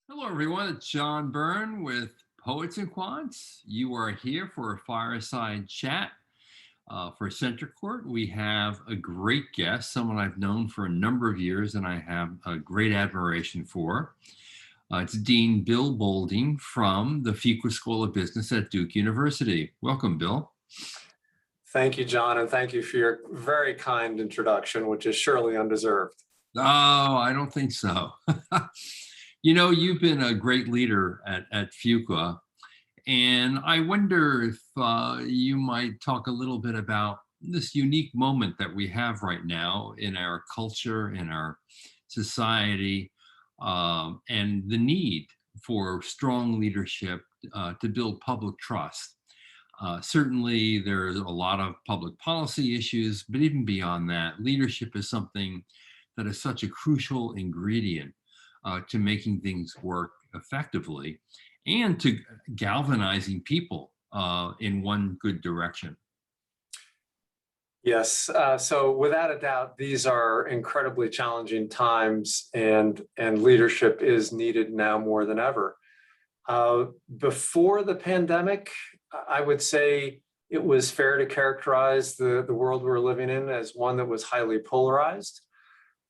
Hello, everyone. It's John Byrne with Poets and Quants. You are here for a fireside chat for Center Court. We have a great guest, someone I've known for a number of years and I have a great admiration for. It's Dean Bill Boulding from the Fuqua School of Business at Duke University. Welcome, Bill. Thank you, John, and thank you for your very kind introduction, which is surely undeserved. Oh, I don't think so. You've been a great leader at Fuqua. And I wonder if you might talk a little bit about this unique moment that we have right now in our culture, in our society, and the need for strong leadership to build public trust. Certainly, there's a lot of public policy issues, but even beyond that, leadership is something that is such a crucial ingredient to making things work effectively and to galvanizing people in one good direction. Yes, so without a doubt, these are incredibly challenging times, and leadership is needed now more than ever. Before the pandemic, I would say it was fair to characterize the world we're living in as one that was highly polarized.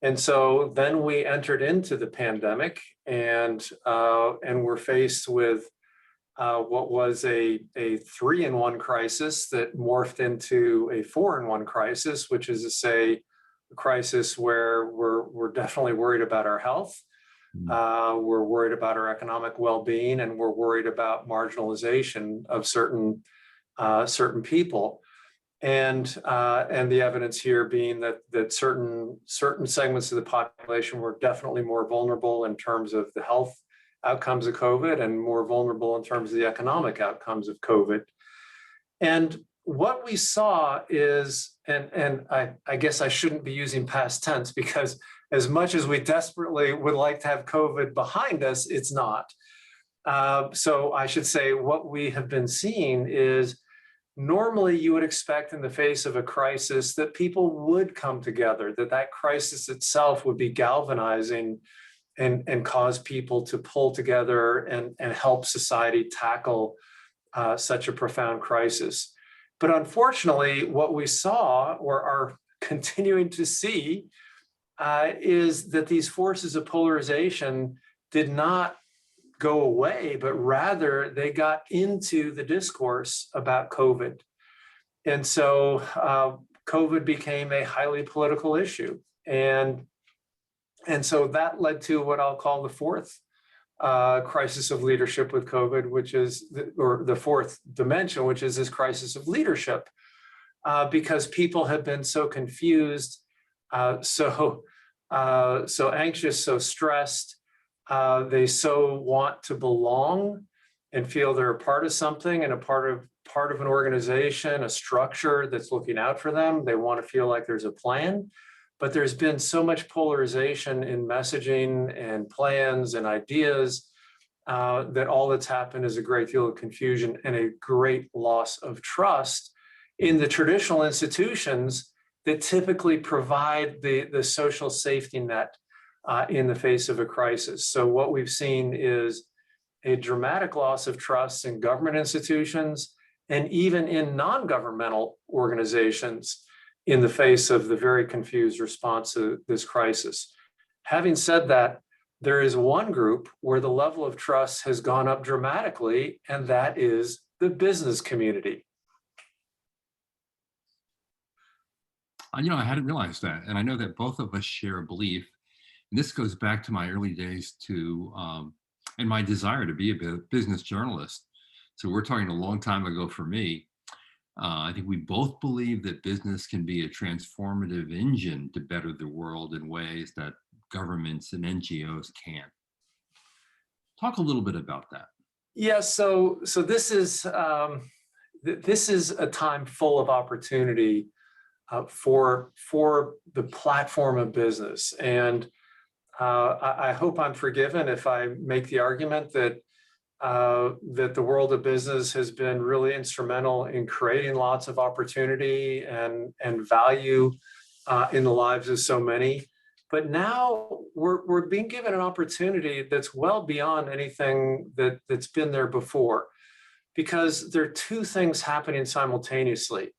And so then we entered into the pandemic, and we're faced with what was a 3-in-1 crisis that morphed into a 4-in-1 crisis, which is to say, a crisis where we're definitely worried about our health, we're worried about our economic well-being, and we're worried about marginalization of certain people. And the evidence here being that certain segments of the population were definitely more vulnerable in terms of the health outcomes of COVID and more vulnerable in terms of the economic outcomes of COVID. And what we saw is, and I guess I shouldn't be using past tense, because as much as we desperately would like to have COVID behind us, it's not. So I should say what we have been seeing is, normally you would expect in the face of a crisis that people would come together, that crisis itself would be galvanizing and cause people to pull together and help society tackle such a profound crisis. But unfortunately, what we saw or are continuing to see is that these forces of polarization did not go away, but rather they got into the discourse about COVID. And so COVID became a highly political issue. And so that led to what I'll call the fourth crisis of leadership with COVID, which is, or the fourth dimension, which is this crisis of leadership, because people have been so confused, so anxious, so stressed. They so want to belong and feel they're a part of something and a part of an organization, a structure that's looking out for them. They want to feel like there's a plan. But there's been so much polarization in messaging and plans and ideas that all that's happened is a great deal of confusion and a great loss of trust in the traditional institutions that typically provide the social safety net in the face of a crisis. So what we've seen is a dramatic loss of trust in government institutions and even in non-governmental organizations in the face of the very confused response to this crisis. Having said that, there is one group where the level of trust has gone up dramatically, and that is the business community. I hadn't realized that. And I know that both of us share a belief. And this goes back to my early days and my desire to be a business journalist. So we're talking a long time ago for me. I think we both believe that business can be a transformative engine to better the world in ways that governments and NGOs can't. Talk a little bit about that. Yes, so this is a time full of opportunity for the platform of business, and I hope I'm forgiven if I make the argument that the world of business has been really instrumental in creating lots of opportunity and value in the lives of so many. But now we're being given an opportunity that's well beyond anything that's been there before, because there are two things happening simultaneously.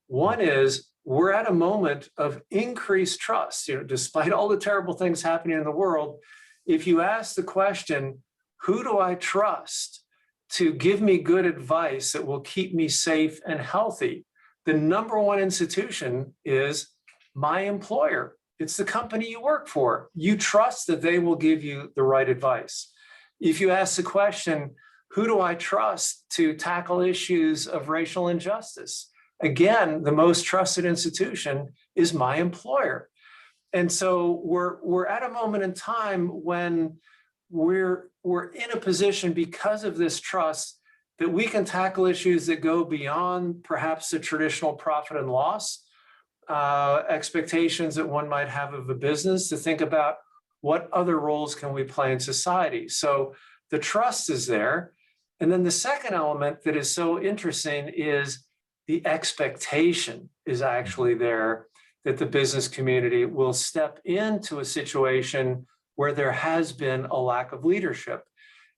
One is we're at a moment of increased trust. Despite all the terrible things happening in the world, if you ask the question, who do I trust to give me good advice that will keep me safe and healthy? The number one institution is my employer. It's the company you work for. You trust that they will give you the right advice. If you ask the question, who do I trust to tackle issues of racial injustice? Again, the most trusted institution is my employer. And so we're at a moment in time when we're in a position, because of this trust, that we can tackle issues that go beyond perhaps the traditional profit and loss expectations that one might have of a business, to think about what other roles can we play in society. So the trust is there. And then the second element that is so interesting is the expectation is actually there, that the business community will step into a situation where there has been a lack of leadership.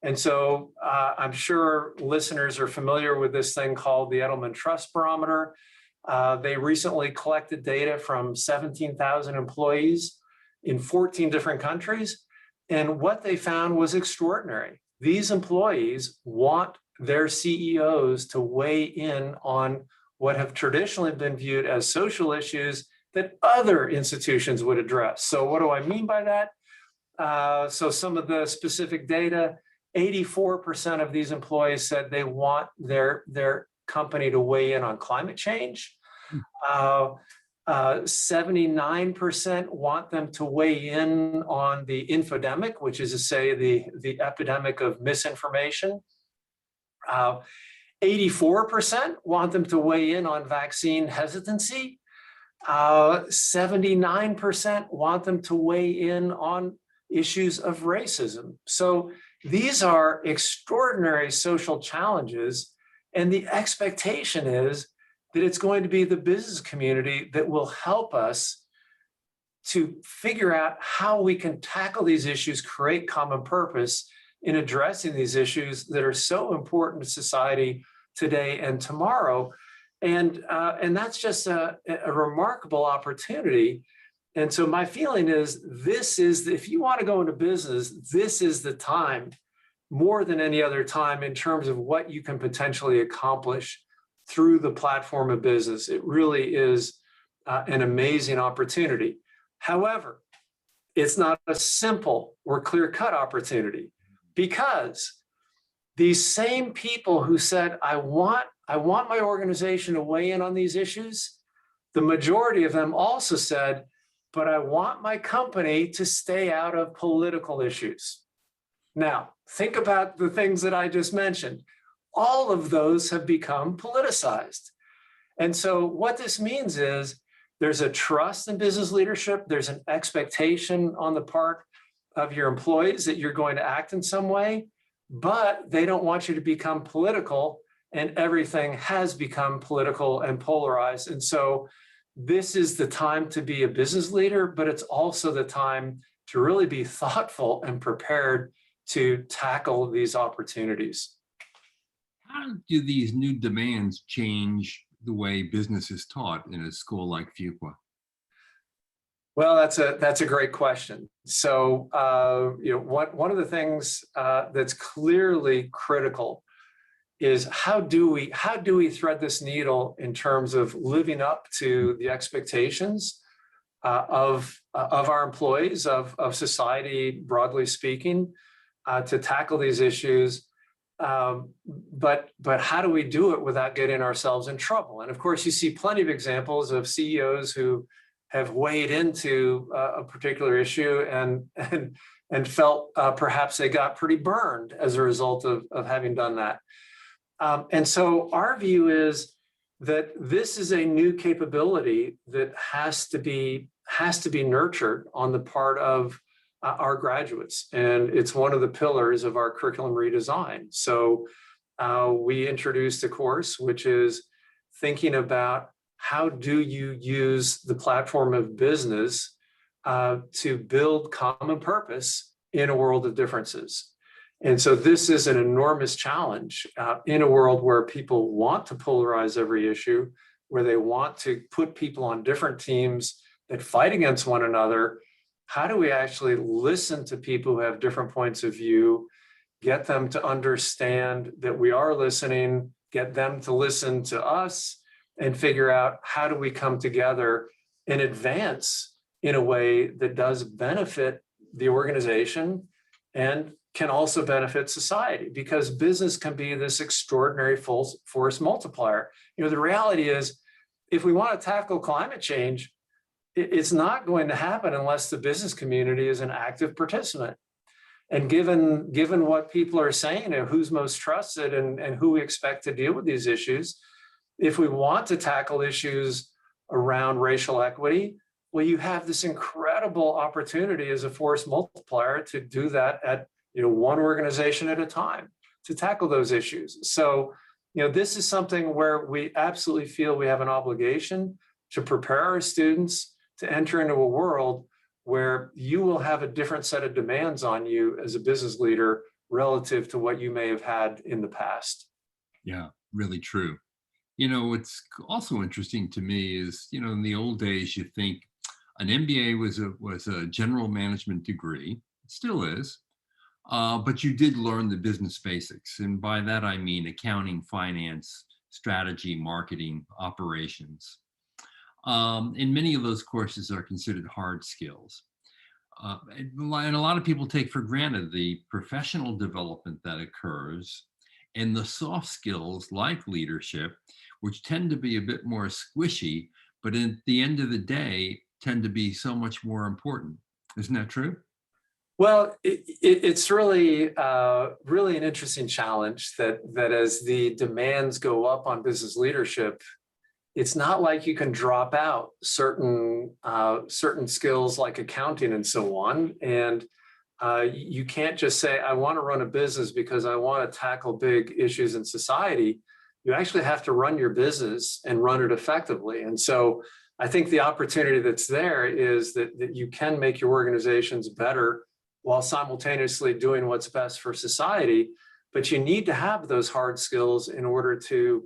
And so I'm sure listeners are familiar with this thing called the Edelman Trust Barometer. They recently collected data from 17,000 employees in 14 different countries. And what they found was extraordinary. These employees want their CEOs to weigh in on what have traditionally been viewed as social issues that other institutions would address. So what do I mean by that? So some of the specific data, 84% of these employees said they want their company to weigh in on climate change. 79% want them to weigh in on the infodemic, which is to say the epidemic of misinformation. 84% want them to weigh in on vaccine hesitancy. 79% want them to weigh in on issues of racism. So these are extraordinary social challenges, and the expectation is that it's going to be the business community that will help us to figure out how we can tackle these issues, create common purpose in addressing these issues that are so important to society today and tomorrow. And that's just a remarkable opportunity. And so my feeling is if you want to go into business, this is the time more than any other time in terms of what you can potentially accomplish through the platform of business. It really is an amazing opportunity. However, it's not a simple or clear-cut opportunity, because these same people who said, I want my organization to weigh in on these issues, the majority of them also said, but I want my company to stay out of political issues. Now, think about the things that I just mentioned. All of those have become politicized. And so what this means is there's a trust in business leadership. There's an expectation on the part of your employees that you're going to act in some way, but they don't want you to become political, and everything has become political and polarized. And so this is the time to be a business leader, but it's also the time to really be thoughtful and prepared to tackle these opportunities. How do these new demands change the way business is taught in a school like Fuqua? Well, that's a great question. So, one of the things that's clearly critical is how do we thread this needle in terms of living up to the expectations of our employees, of society, broadly speaking, to tackle these issues. But how do we do it without getting ourselves in trouble? And of course, you see plenty of examples of CEOs who have weighed into a particular issue and felt perhaps they got pretty burned as a result of having done that. And so our view is that this is a new capability that has to be nurtured on the part of our graduates. And it's one of the pillars of our curriculum redesign. So we introduced a course which is thinking about how do you use the platform of business to build common purpose in a world of differences. And so this is an enormous challenge in a world where people want to polarize every issue, where they want to put people on different teams that fight against one another. How do we actually listen to people who have different points of view, get them to understand that we are listening, get them to listen to us, and figure out how do we come together and advance in a way that does benefit the organization and can also benefit society, because business can be this extraordinary force multiplier. You know, the reality is, if we want to tackle climate change, it's not going to happen unless the business community is an active participant. And given what people are saying and who's most trusted and who we expect to deal with these issues, if we want to tackle issues around racial equity, well, you have this incredible opportunity as a force multiplier to do that at one organization at a time to tackle those issues. So, this is something where we absolutely feel we have an obligation to prepare our students to enter into a world where you will have a different set of demands on you as a business leader relative to what you may have had in the past. Yeah, really true. What's also interesting to me is, in the old days, you think an MBA was a general management degree. It still is. But you did learn the business basics. And by that, I mean accounting, finance, strategy, marketing, operations. And many of those courses are considered hard skills. And a lot of people take for granted the professional development that occurs and the soft skills like leadership, which tend to be a bit more squishy, but at the end of the day, tend to be so much more important. Isn't that true? Well, it's really, really an interesting challenge that as the demands go up on business leadership, it's not like you can drop out certain skills like accounting and so on. And you can't just say, I want to run a business because I want to tackle big issues in society. You actually have to run your business and run it effectively. And so I think the opportunity that's there is that you can make your organizations better while simultaneously doing what's best for society. But you need to have those hard skills in order to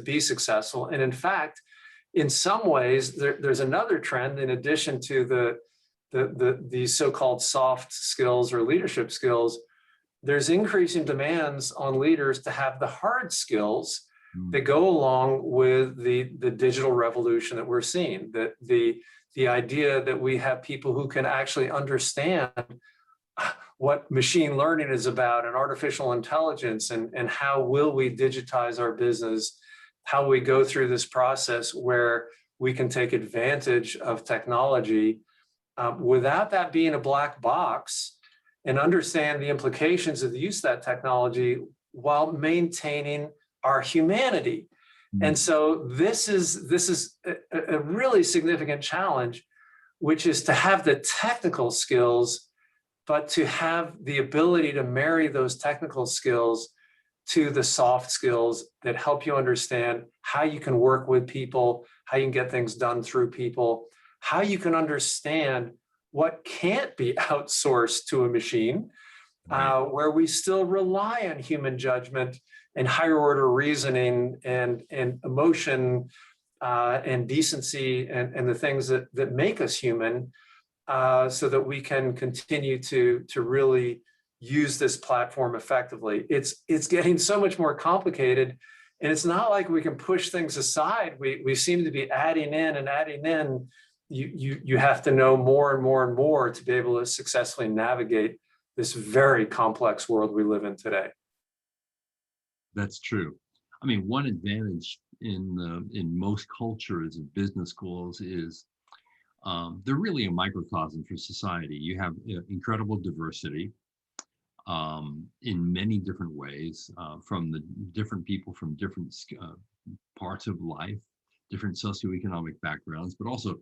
be successful. And in fact, in some ways, there's another trend in addition to these so-called soft skills or leadership skills. There's increasing demands on leaders to have the hard skills that go along with the digital revolution that we're seeing. That the idea that we have people who can actually understand what machine learning is about and artificial intelligence and how will we digitize our business, how we go through this process where we can take advantage of technology without that being a black box, and understand the implications of the use of that technology while maintaining our humanity. And so this is a really significant challenge, which is to have the technical skills, but to have the ability to marry those technical skills to the soft skills that help you understand how you can work with people, how you can get things done through people, how you can understand what can't be outsourced to a machine, where we still rely on human judgment and higher order reasoning and emotion and decency and the things that make us human, so that we can continue to really use this platform effectively. It's getting so much more complicated, and it's not like we can push things aside. We seem to be adding in and adding in. You have to know more and more and more to be able to successfully navigate this very complex world we live in today. That's true. I mean, one advantage in most cultures of business schools is they're really a microcosm for society. You have incredible diversity in many different ways, from the different people from different parts of life, different socioeconomic backgrounds, but also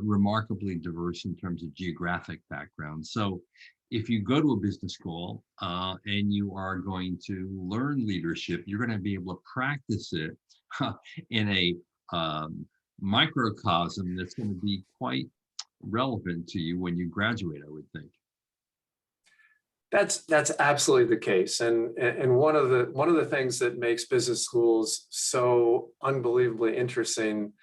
remarkably diverse in terms of geographic backgrounds. So if you go to a business school and you are going to learn leadership, you're going to be able to practice it in a microcosm that's going to be quite relevant to you when you graduate, I would think. That's absolutely the case. And one of the things that makes business schools so unbelievably interesting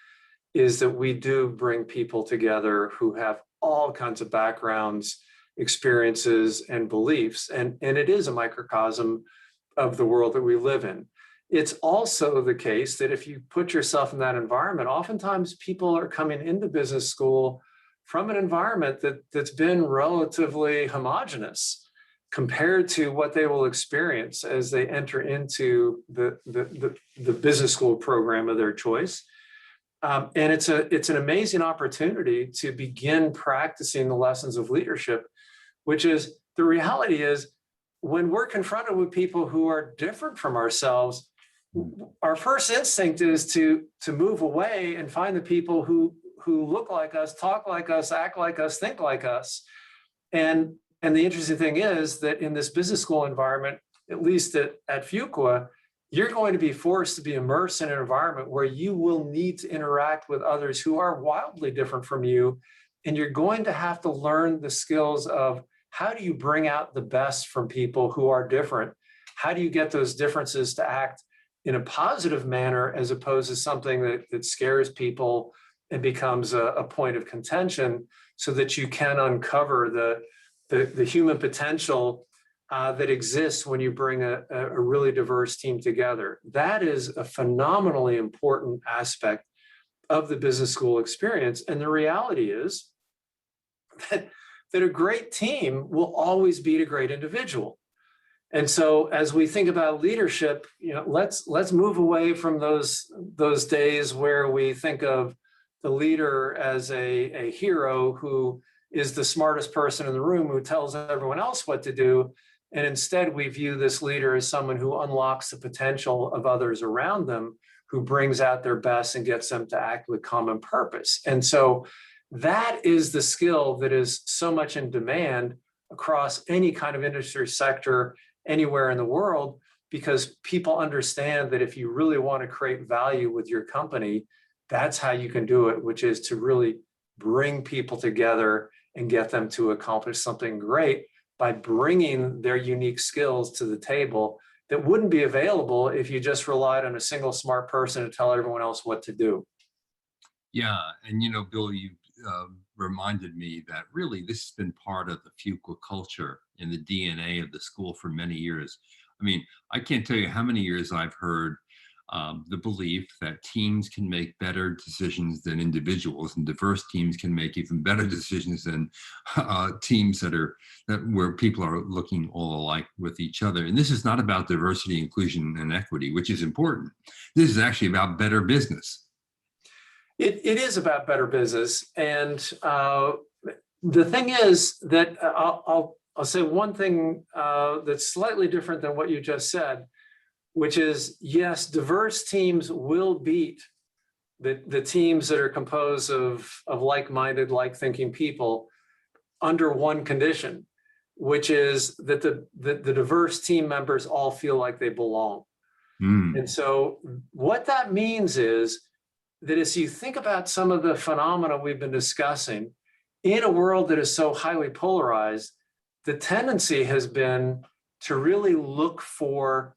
is that we do bring people together who have all kinds of backgrounds, experiences, and beliefs. And it is a microcosm of the world that we live in. It's also the case that if you put yourself in that environment, oftentimes people are coming into business school from an environment that's been relatively homogenous compared to what they will experience as they enter into the business school program of their choice. And it's an amazing opportunity to begin practicing the lessons of leadership, which is the reality is when we're confronted with people who are different from ourselves, our first instinct is to move away and find the people who look like us, talk like us, act like us, think like us. And the interesting thing is that in this business school environment, at least at Fuqua, you're going to be forced to be immersed in an environment where you will need to interact with others who are wildly different from you. And you're going to have to learn the skills of how do you bring out the best from people who are different? How do you get those differences to act in a positive manner as opposed to something that scares people and becomes a point of contention, so that you can uncover the human potential that exists when you bring a really diverse team together. That is a phenomenally important aspect of the business school experience. And the reality is that a great team will always beat a great individual. And so as we think about leadership, let's move away from those days where we think of the leader as a hero who is the smartest person in the room who tells everyone else what to do. And instead, we view this leader as someone who unlocks the potential of others around them, who brings out their best and gets them to act with common purpose. And so that is the skill that is so much in demand across any kind of industry sector anywhere in the world, because people understand that if you really want to create value with your company, that's how you can do it, which is to really bring people together and get them to accomplish something great by bringing their unique skills to the table that wouldn't be available if you just relied on a single smart person to tell everyone else what to do. Yeah, and Bill, you reminded me that really this has been part of the Fuqua culture in the DNA of the school for many years. I mean, I can't tell you how many years I've heard the belief that teams can make better decisions than individuals, and diverse teams can make even better decisions than teams where people are looking all alike with each other. And this is not about diversity, inclusion, and equity, which is important. This is actually about better business. It is about better business. And the thing is that I'll say one thing that's slightly different than what you just said, which is, yes, diverse teams will beat the teams that are composed of like-minded, like-thinking people under one condition, which is that the diverse team members all feel like they belong. And so what that means is that as you think about some of the phenomena we've been discussing, in a world that is so highly polarized, the tendency has been to really look for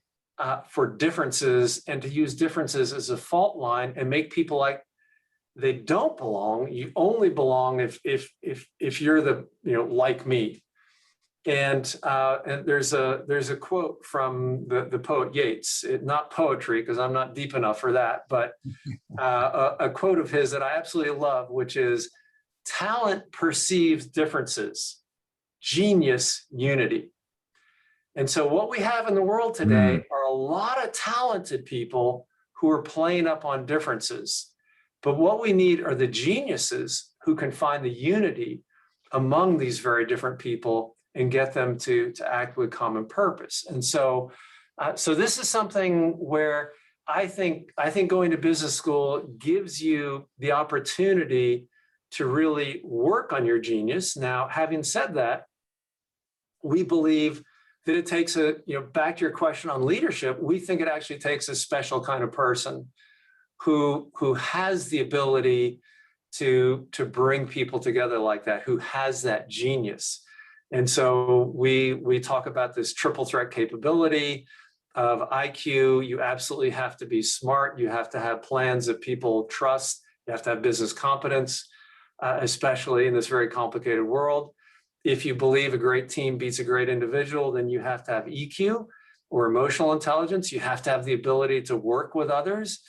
differences and to use differences as a fault line and make people like they don't belong. You only belong if you're like me. And there's a quote from the poet Yeats, not poetry because I'm not deep enough for that, but a quote of his that I absolutely love, which is, "Talent perceives differences, genius unity." And so what we have in the world today are a lot of talented people who are playing up on differences. But what we need are the geniuses who can find the unity among these very different people and get them to act with common purpose. And so this is something where I think going to business school gives you the opportunity to really work on your genius. Now, having said that, we believe that it takes back to your question on leadership, we think it actually takes a special kind of person who has the ability to bring people together like that, who has that genius. And so we talk about this triple threat capability of IQ. You absolutely have to be smart. You have to have plans that people trust. You have to have business competence, especially in this very complicated world. If you believe a great team beats a great individual, then you have to have EQ or emotional intelligence. You have to have the ability to work with others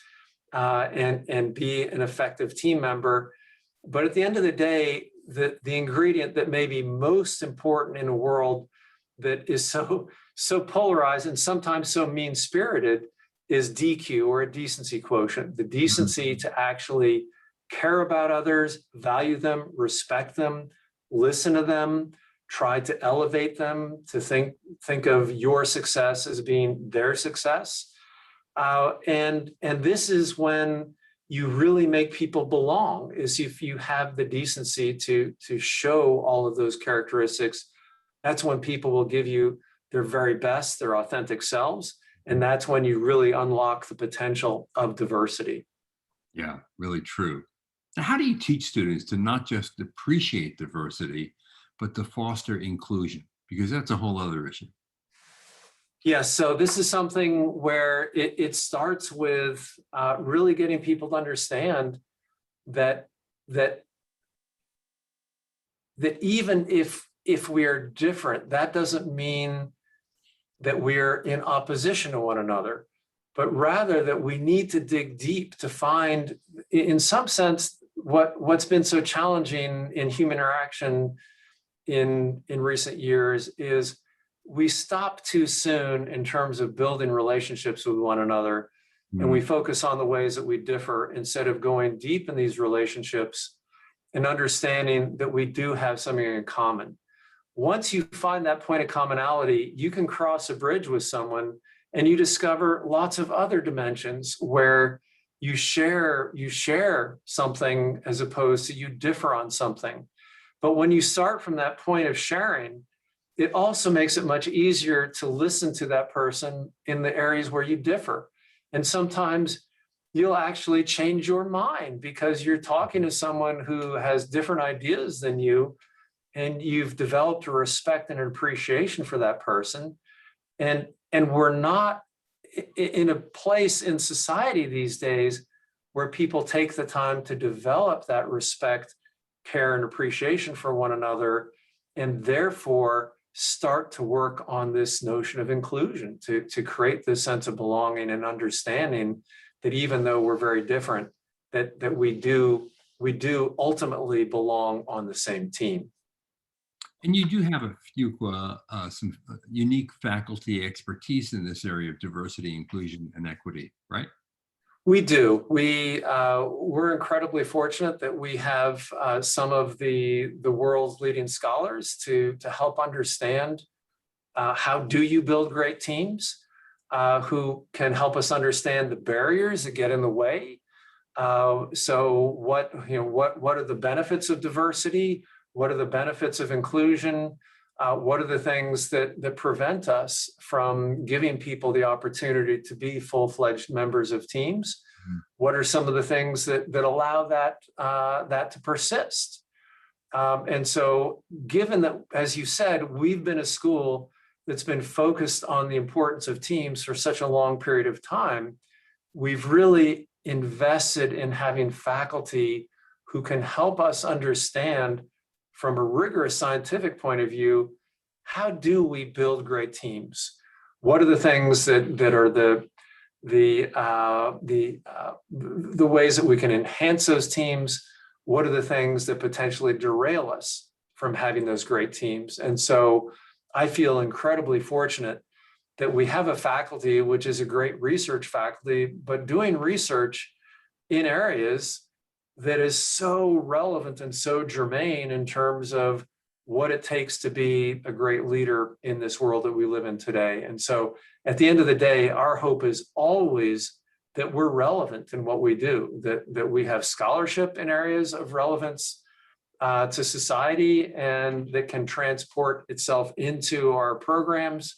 and be an effective team member. But at the end of the day, the ingredient that may be most important in a world that is so polarized and sometimes so mean-spirited is DQ, or a decency quotient, the decency to actually care about others, value them, respect them, listen to them, try to elevate them, to think of your success as being their success. And this is when you really make people belong, is if you have the decency to show all of those characteristics. That's when people will give you their very best, their authentic selves. And that's when you really unlock the potential of diversity. Yeah, really true. Now, how do you teach students to not just appreciate diversity, but to foster inclusion? Because that's a whole other issue. Yeah, so this is something where it starts with really getting people to understand that even if we are different, that doesn't mean that we're in opposition to one another, but rather that we need to dig deep to find, in some sense, what's been so challenging in human interaction in recent years is we stop too soon in terms of building relationships with one another, and we focus on the ways that we differ instead of going deep in these relationships and understanding that we do have something in common. Once you find that point of commonality, you can cross a bridge with someone and you discover lots of other dimensions where you share something as opposed to you differ on something. But when you start from that point of sharing, it also makes it much easier to listen to that person in the areas where you differ. And sometimes you'll actually change your mind because you're talking to someone who has different ideas than you, and you've developed a respect and an appreciation for that person. And we're not in a place in society these days where people take the time to develop that respect, care, and appreciation for one another, and therefore start to work on this notion of inclusion to create this sense of belonging and understanding that even though we're very different, that we do ultimately belong on the same team. And you do have a few some unique faculty expertise in this area of diversity, inclusion, and equity, right? We do. We're incredibly fortunate that we have some of the world's leading scholars to help understand how do you build great teams, who can help us understand the barriers that get in the way. So what are the benefits of diversity? What are the benefits of inclusion? What are the things that prevent us from giving people the opportunity to be full-fledged members of teams? What are some of the things that allow that to persist? And so given that, as you said, we've been a school that's been focused on the importance of teams for such a long period of time, we've really invested in having faculty who can help us understand from a rigorous scientific point of view, how do we build great teams? What are the things that are the ways that we can enhance those teams? What are the things that potentially derail us from having those great teams? And so I feel incredibly fortunate that we have a faculty which is a great research faculty, but doing research in areas that is so relevant and so germane in terms of what it takes to be a great leader in this world that we live in today. And so at the end of the day, our hope is always that we're relevant in what we do, that we have scholarship in areas of relevance to society and that can transport itself into our programs,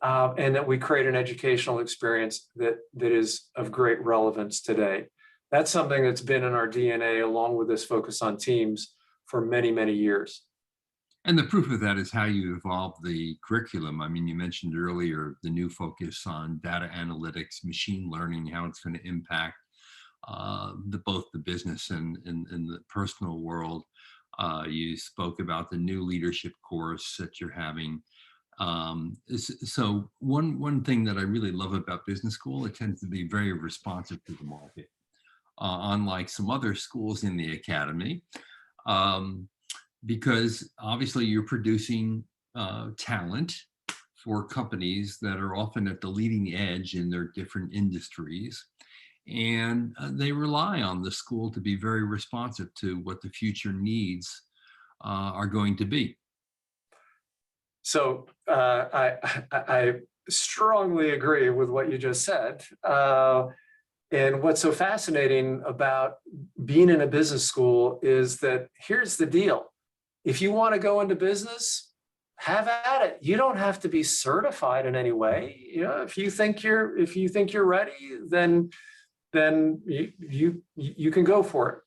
and that we create an educational experience that is of great relevance today. that's something that's been in our DNA, along with this focus on teams, for many, many years. And the proof of that is how you evolve the curriculum. I mean, you mentioned earlier the new focus on data analytics, machine learning, how it's going to impact both the business and the personal world. You spoke about the new leadership course that you're having. So one thing that I really love about business school, it tends to be very responsive to the market, unlike some other schools in the academy. Because obviously you're producing talent for companies that are often at the leading edge in their different industries. And they rely on the school to be very responsive to what the future needs are going to be. So I strongly agree with what you just said. And what's so fascinating about being in a business school is that here's the deal. If you want to go into business, have at it. You don't have to be certified in any way. You know, if you think you're ready, then you can go for it.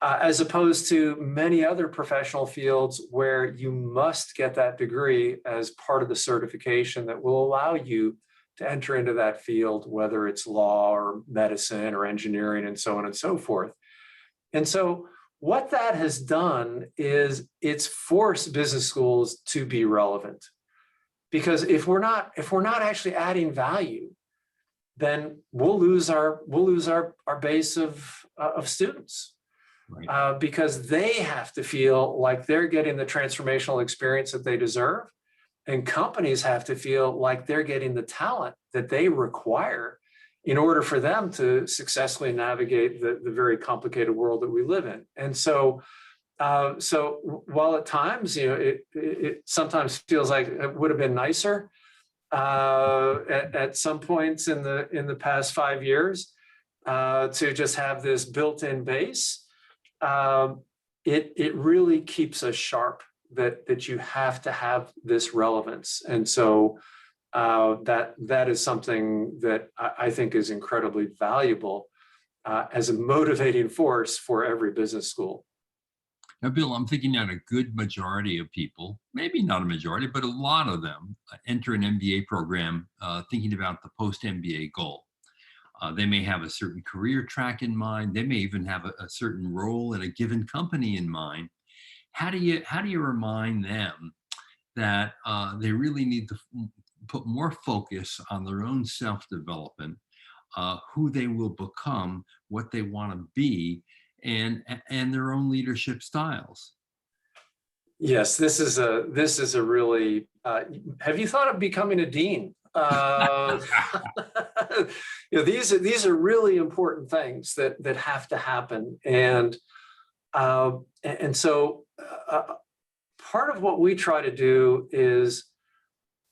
As opposed to many other professional fields where you must get that degree as part of the certification that will allow you to enter into that field, whether it's law or medicine or engineering and so on and so forth. And so what that has done is it's forced business schools to be relevant. Because if we're not actually adding value, then we'll lose our base of students. Right. Because they have to feel like they're getting the transformational experience that they deserve, and companies have to feel like they're getting the talent that they require in order for them to successfully navigate the very complicated world that we live in. And so, while at times, it sometimes feels like it would have been nicer at some points in the past 5 years to just have this built-in base. It really keeps us sharp that you have to have this relevance. And so that is something that I think is incredibly valuable as a motivating force for every business school. Now, Bill, I'm thinking that a good majority of people, maybe not a majority, but a lot of them enter an MBA program thinking about the post-MBA goal. They may have a certain career track in mind. They may even have a certain role in a given company in mind. How do you remind them that they really need to put more focus on their own self-development, who they will become, what they want to be, and their own leadership styles? Yes, this is a really. Have you thought of becoming a dean? These are really important things that have to happen, and so part of what we try to do is,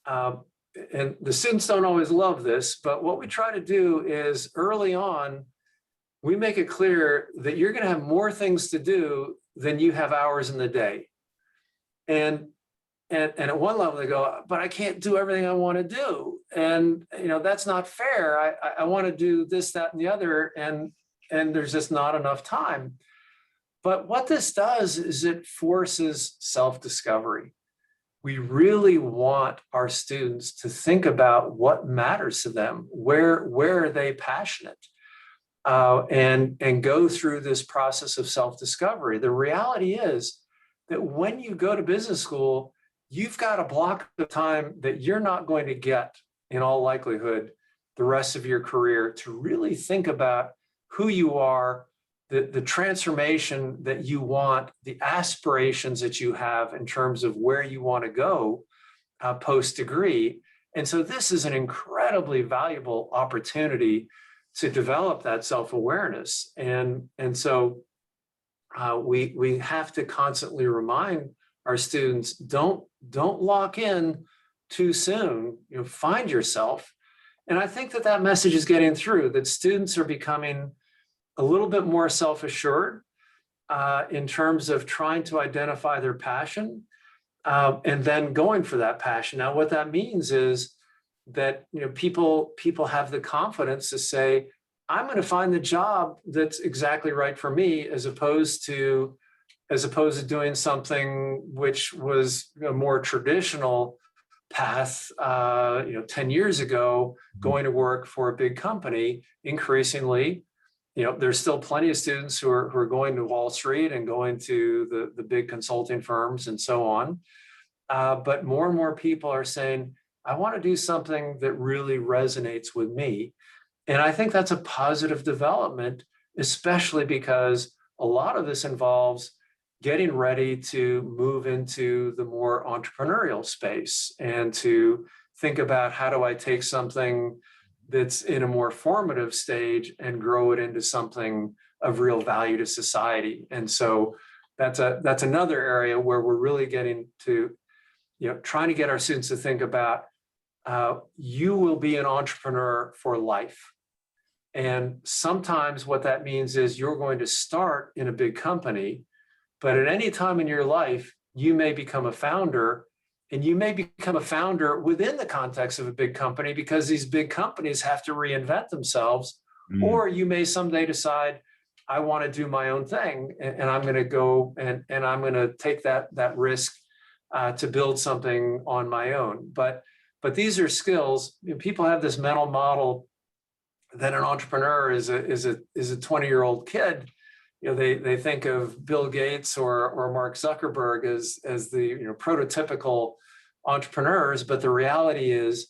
and the students don't always love this, but what we try to do is early on, we make it clear that you're going to have more things to do than you have hours in the day. And at one level they go, but I can't do everything I want to do. And, that's not fair. I want to do this, that, and the other. And there's just not enough time. But what this does is it forces self-discovery. We really want our students to think about what matters to them, where are they passionate, and go through this process of self-discovery. The reality is that when you go to business school, you've got a block of time that you're not going to get, in all likelihood, the rest of your career to really think about who you are, the transformation that you want, the aspirations that you have in terms of where you want to go post-degree. And so this is an incredibly valuable opportunity to develop that self-awareness. And so we have to constantly remind our students, don't lock in too soon. Find yourself. And I think that message is getting through, that students are becoming a little bit more self-assured in terms of trying to identify their passion and then going for that passion. Now, what that means is that people have the confidence to say, I'm going to find the job that's exactly right for me, as opposed to doing something which was a more traditional path, 10 years ago, going to work for a big company. Increasingly, there's still plenty of students who are going to Wall Street and going to the big consulting firms and so on. But more and more people are saying, I want to do something that really resonates with me. And I think that's a positive development, especially because a lot of this involves getting ready to move into the more entrepreneurial space and to think about, how do I take something that's in a more formative stage and grow it into something of real value to society. And so that's another area where we're really getting to, trying to get our students to think about, you will be an entrepreneur for life. And sometimes what that means is you're going to start in a big company, but at any time in your life, you may become a founder, and you may become a founder within the context of a big company, because these big companies have to reinvent themselves. Or you may someday decide, I want to do my own thing, and I'm going to go and I'm going to take that risk to build something on my own. But these are skills. People have this mental model that an entrepreneur is a 20-year-old kid. They think of Bill Gates or Mark Zuckerberg as the prototypical entrepreneurs, but the reality is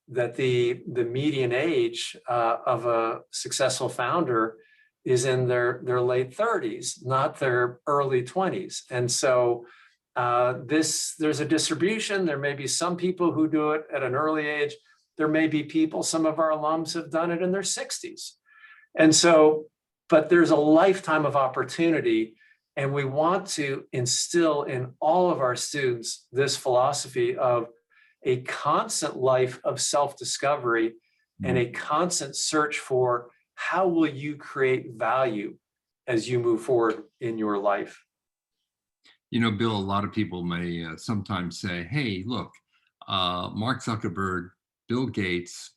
that the median age of a successful founder is in their late 30s, not their early 20s. And so there's a distribution. There may be some people who do it at an early age. There may be people, some of our alums have done it in their 60s. And so, but there's a lifetime of opportunity, and we want to instill in all of our students this philosophy of a constant life of self-discovery and a constant search for, how will you create value as you move forward in your life? Bill, a lot of people may sometimes say, hey, look, Mark Zuckerberg, Bill Gates,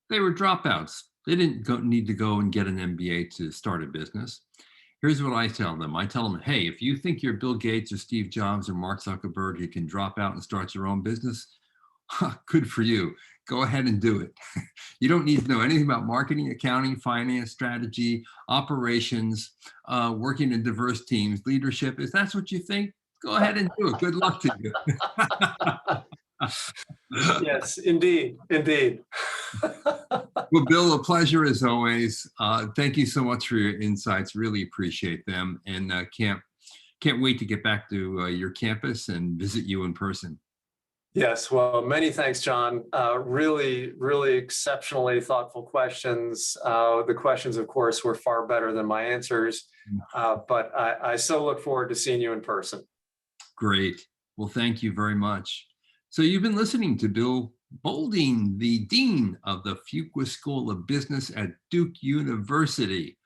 they were dropouts. They didn't need to go and get an MBA to start a business. Here's what I tell them. I tell them, hey, if you think you're Bill Gates or Steve Jobs or Mark Zuckerberg, you can drop out and start your own business, good for you. Go ahead and do it. You don't need to know anything about marketing, accounting, finance, strategy, operations, working in diverse teams, leadership. If that's what you think, go ahead and do it. Good luck to you. Yes, indeed. Well, Bill, a pleasure as always. Thank you so much for your insights. Really appreciate them, and can't wait to get back to your campus and visit you in person. Yes, well, many thanks, John. Really, really exceptionally thoughtful questions. The questions, of course, were far better than my answers, but I so look forward to seeing you in person. Great. Well, thank you very much. So you've been listening to Bill Boulding, the Dean of the Fuqua School of Business at Duke University.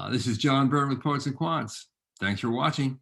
This is John Byrne with Poets and Quants. Thanks for watching.